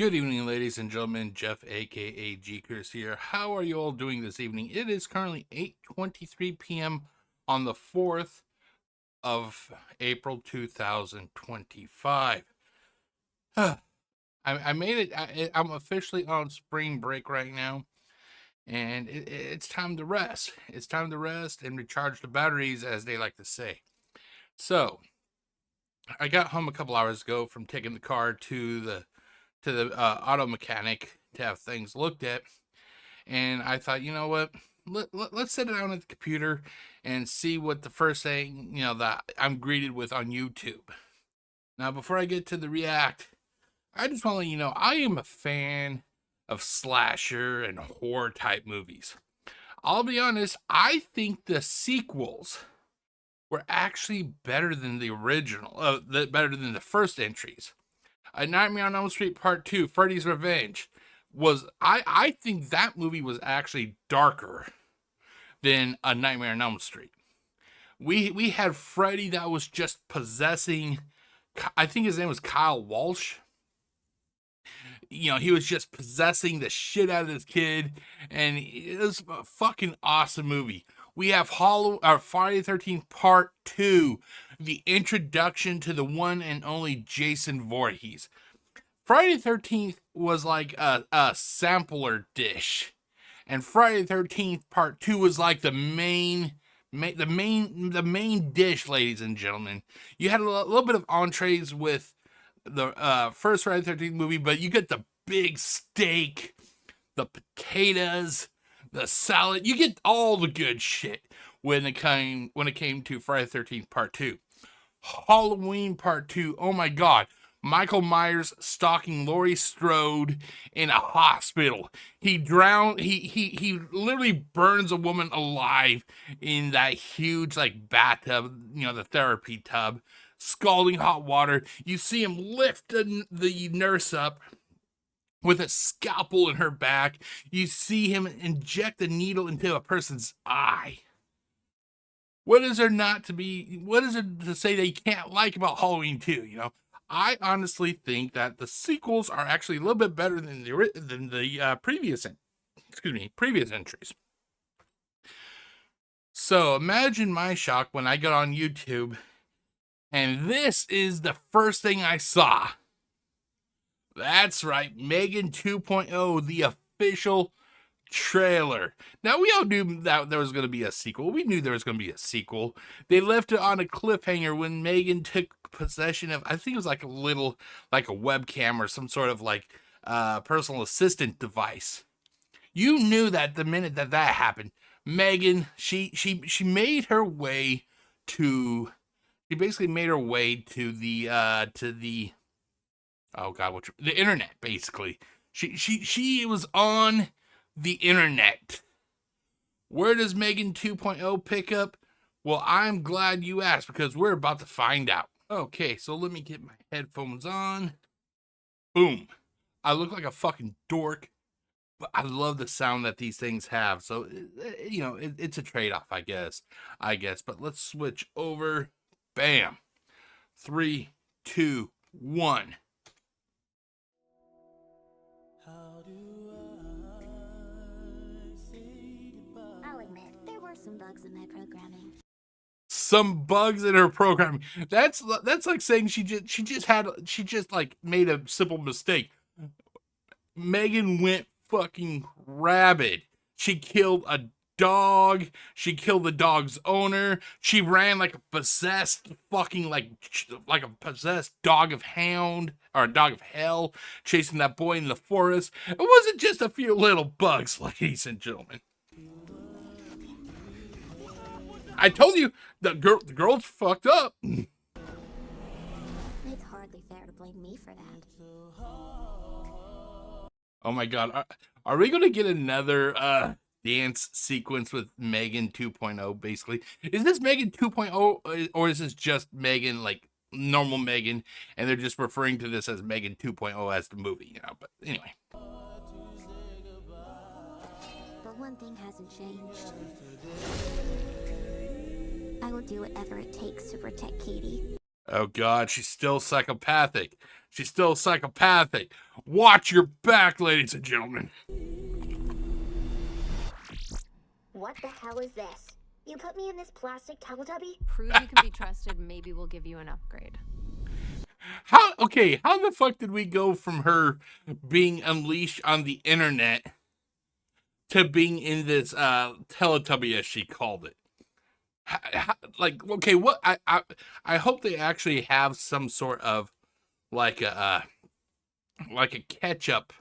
Good evening, ladies and gentlemen. Jeff, aka GCurse here. How are you all doing this evening? It is currently 8:23 p.m. on the 4th of April 2025. I made it. I'm officially on spring break right now, and it's time to rest. It's time to rest and recharge the batteries, as they like to say. So, I got home a couple hours ago from taking the car to the auto mechanic to have things looked at, and I thought, you know what, let's sit down at the computer and see what the first thing that I'm greeted with on YouTube. Now, before I get to the react, I just want to let you know I am a fan of slasher and horror type movies. I'll be honest, I think the sequels were actually better than the original, better than the first entries. A Nightmare on Elm Street Part 2, Freddy's Revenge, I think that movie was actually darker than A Nightmare on Elm Street. We had Freddy that was just possessing, I think his name was Kyle Walsh. He was just possessing the shit out of this kid, and it was a fucking awesome movie. We have Friday the 13th Part 2, the introduction to the one and only Jason Voorhees. Friday the 13th was like a sampler dish, and Friday the 13th Part 2 was like the main dish, ladies and gentlemen. You had a little bit of entrees with the first Friday the 13th movie, but you get the big steak, the potatoes, the salad. You get all the good shit when it came to Friday the 13th Part 2. Halloween Part 2, oh my god. Michael Myers stalking Laurie Strode in a hospital. He literally burns a woman alive in that huge bathtub, the therapy tub, scalding hot water. You see him lift the nurse up with a scalpel in her back. You see him inject a needle into a person's eye. What is there to say that you can't like about Halloween 2, I honestly think that the sequels are actually a little bit better than the previous entries. So imagine my shock when I got on YouTube, and this is the first thing I saw. That's right, M3GAN 2.0, the official trailer. Now, we all knew that there was going to be a sequel. We knew there was going to be a sequel. They left it on a cliffhanger when M3GAN took possession of, I think it was like a webcam or some sort of personal assistant device. You knew that the minute that happened, M3GAN, she made her way to, she basically made her way to the oh god, the internet, basically. She was on the internet. Where does M3GAN 2.0 pick up? Well, I'm glad you asked, because we're about to find out. Okay, so let me get my headphones on. Boom. I look like a fucking dork, but I love the sound that these things have. So, it's a trade-off, I guess. But let's switch over. Bam. 3, 2, 1. I'll admit, there were some bugs in my programming. Some bugs in her programming. That's like saying she just made a simple mistake. M3GAN went fucking rabid. She killed a dog. She killed the dog's owner. She ran like a possessed fucking like a possessed dog of hound or a dog of hell, chasing that boy in the forest. It wasn't just a few little bugs, ladies and gentlemen. I told you the girl's fucked up. It's hardly fair to blame me for that. Oh my god, are we gonna get another dance sequence with M3GAN 2.0? Basically, is this M3GAN 2.0 or is this just M3GAN, like normal M3GAN, and they're just referring to this as M3GAN 2.0 as the movie, But anyway. But one thing hasn't changed. I will do whatever it takes to protect Katie. Oh God, she's still psychopathic. She's still psychopathic. Watch your back, ladies and gentlemen. What the hell is this? You put me in this plastic Teletubby? Prove you can be trusted, maybe we'll give you an upgrade. How the fuck did we go from her being unleashed on the internet to being in this Teletubby, as she called it? Like, okay, what I hope they actually have some sort of like a ketchup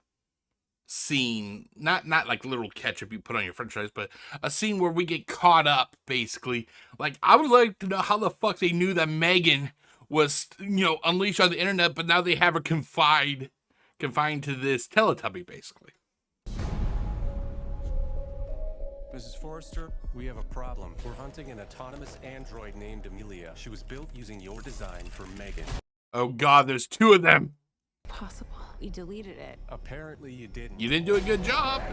scene, not like little ketchup you put on your french fries, but a scene where we get caught up, basically. Like, I would like to know how the fuck they knew that M3GAN was, unleashed on the internet, but now they have her confined to this Teletubby, basically. Mrs. Forrester, we have a problem. We're hunting an autonomous android named Amelia. She was built using your design for M3GAN. Oh God, there's two of them. Possible. We deleted it. Apparently you didn't. You didn't do a good job.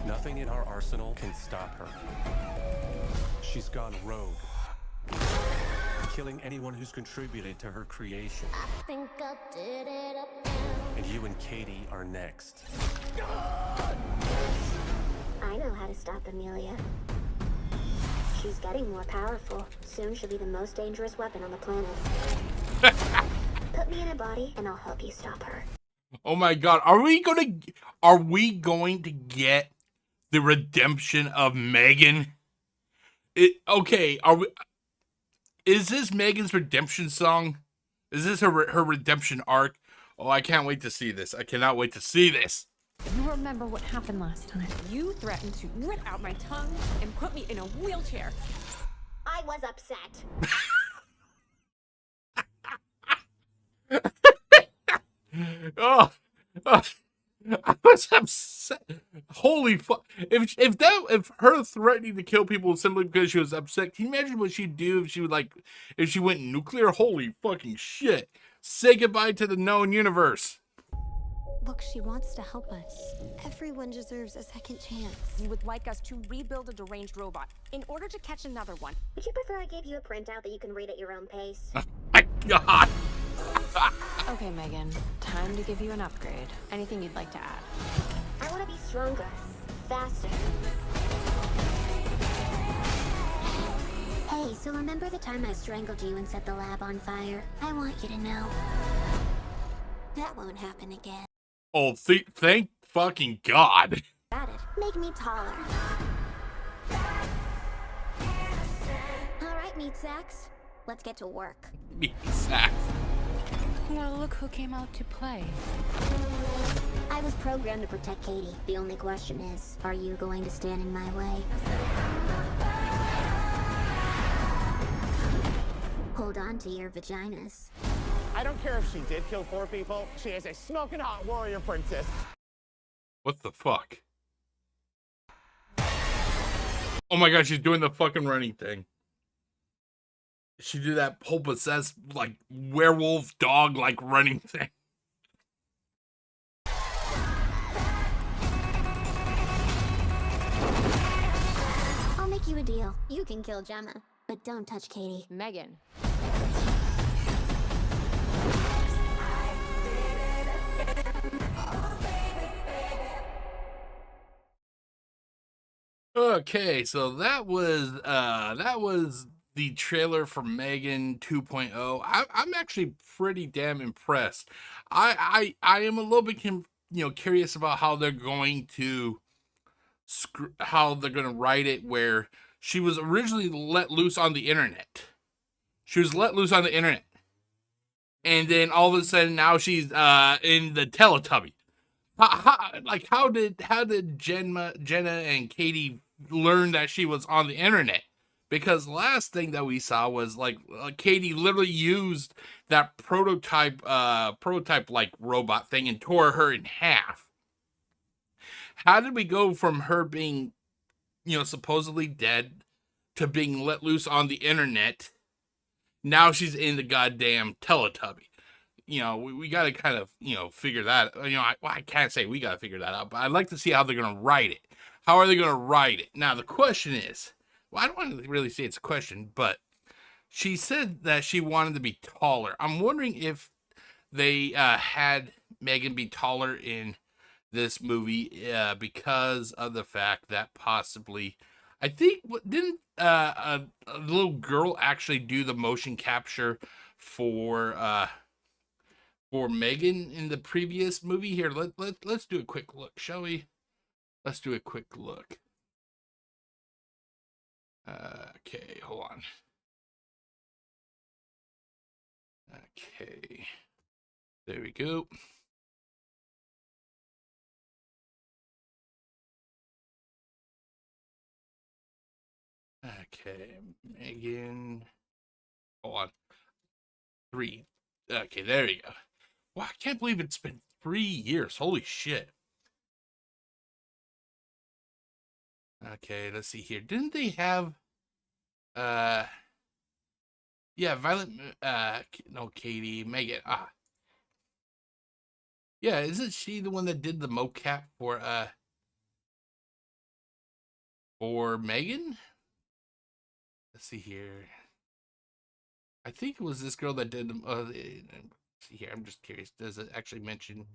Nothing in our arsenal can stop her. She's gone rogue, killing anyone who's contributed to her creation. I think I did it again. And you and Katie are next. I know how to stop Amelia. She's getting more powerful. Soon she'll be the most dangerous weapon on the planet. Put me in a body and I'll help you stop her. Oh my God, are we going to get the redemption of M3GAN? Is this M3GAN's redemption song? Is this her redemption arc? Oh, I can't wait to see this. I cannot wait to see this. You remember what happened last time. You threatened to rip out my tongue and put me in a wheelchair. I was upset. Oh, I was upset. Holy fuck! If her threatening to kill people simply because she was upset, can you imagine what she'd do if she went nuclear? Holy fucking shit! Say goodbye to the known universe. Look, she wants to help us. Everyone deserves a second chance. You would like us to rebuild a deranged robot in order to catch another one. Would you prefer I gave you a printout that you can read at your own pace? My God. Okay, M3GAN. Time to give you an upgrade. Anything you'd like to add? I want to be stronger, faster. Hey, so remember the time I strangled you and set the lab on fire? I want you to know that won't happen again. Oh, thank fucking God. Got it. Make me taller. All right, meat sacks. Let's get to work. Exactly. Well, look who came out to play. I was programmed to protect Katie. The only question is, are you going to stand in my way? Hold on to your vaginas. I don't care if she did kill 4 people. She is a smoking hot warrior princess. What the fuck? Oh my God, she's doing the fucking running thing. She did that whole possessed, like, werewolf dog, like, running thing. I'll make you a deal. You can kill Gemma, but don't touch Katie. M3GAN. Okay, so that was the trailer for M3GAN 2.0. I'm actually pretty damn impressed. I am a little bit curious about how they're going to write it, where she was originally let loose on the internet. And then all of a sudden now she's in the Teletubby. How did Jenna and Katie learn that she was on the internet? Because last thing that we saw was like Katie literally used that prototype like robot thing and tore her in half. How did we go from her being, supposedly dead to being let loose on the internet? Now she's in the goddamn Teletubby. We got to kind of, figure that, I can't say we got to figure that out, but I'd like to see how they're going to write it. How are they going to write it? Now, the question is, well, I don't want to really say it's a question, but she said that she wanted to be taller. I'm wondering if they had Megan be taller in this movie because of the fact that possibly, I think, didn't a little girl actually do the motion capture for Megan in the previous movie? Here, let's do a quick look, shall we? Let's do a quick look. Okay, hold on. Okay, there we go. Okay, Megan. Hold on. 3. Okay, there you go. Wow, I can't believe it's been 3 years. Holy shit. Okay, let's see here. Didn't they have uh yeah, Violet no, Katie, Megan. Yeah, isn't she the one that did the mocap for Megan? Let's see here. I think it was this girl that did see here, I'm just curious. Does it actually mention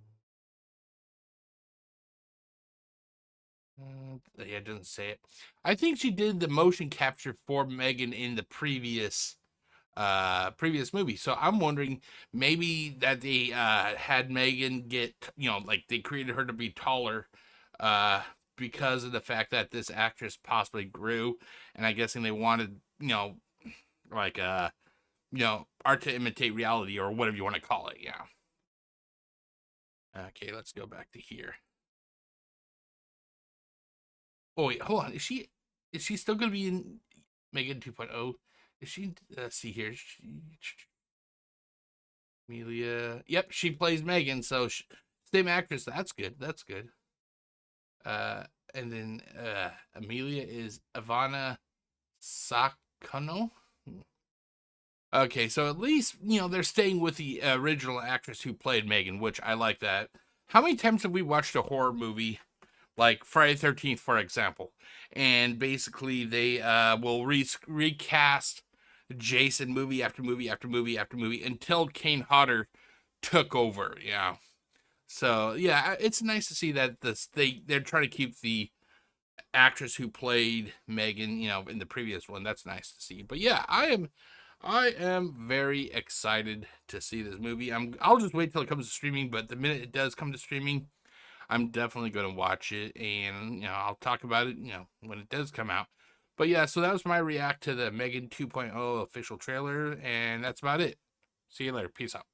yeah, it doesn't say it. I think she did the motion capture for Megan in the previous movie. So I'm wondering maybe that they had Megan get, like they created her to be taller because of the fact that this actress possibly grew, and I guessing they wanted, like art to imitate reality or whatever you want to call it. Yeah. Okay, let's go back to here. Oh wait, hold on. Is she still gonna be in Megan 2.0? Is she? Let's see here. Amelia. Yep, she plays Megan. So same actress. That's good. That's good. And then Amelia is Ivana Sakano. Okay, so at least they're staying with the original actress who played Megan, which I like that. How many times have we watched a horror movie like Friday the 13th, for example, and basically they will recast Jason movie after movie after movie after movie until Kane Hodder took over. Yeah. So yeah, it's nice to see that they're trying to keep the actress who played Megan, in the previous one. That's nice to see. But yeah, I am very excited to see this movie. I'll just wait till it comes to streaming, but the minute it does come to streaming, I'm definitely going to watch it, and I'll talk about it, when it does come out. But yeah, so that was my react to the Megan 2.0 official trailer, and that's about it. See you later. Peace out.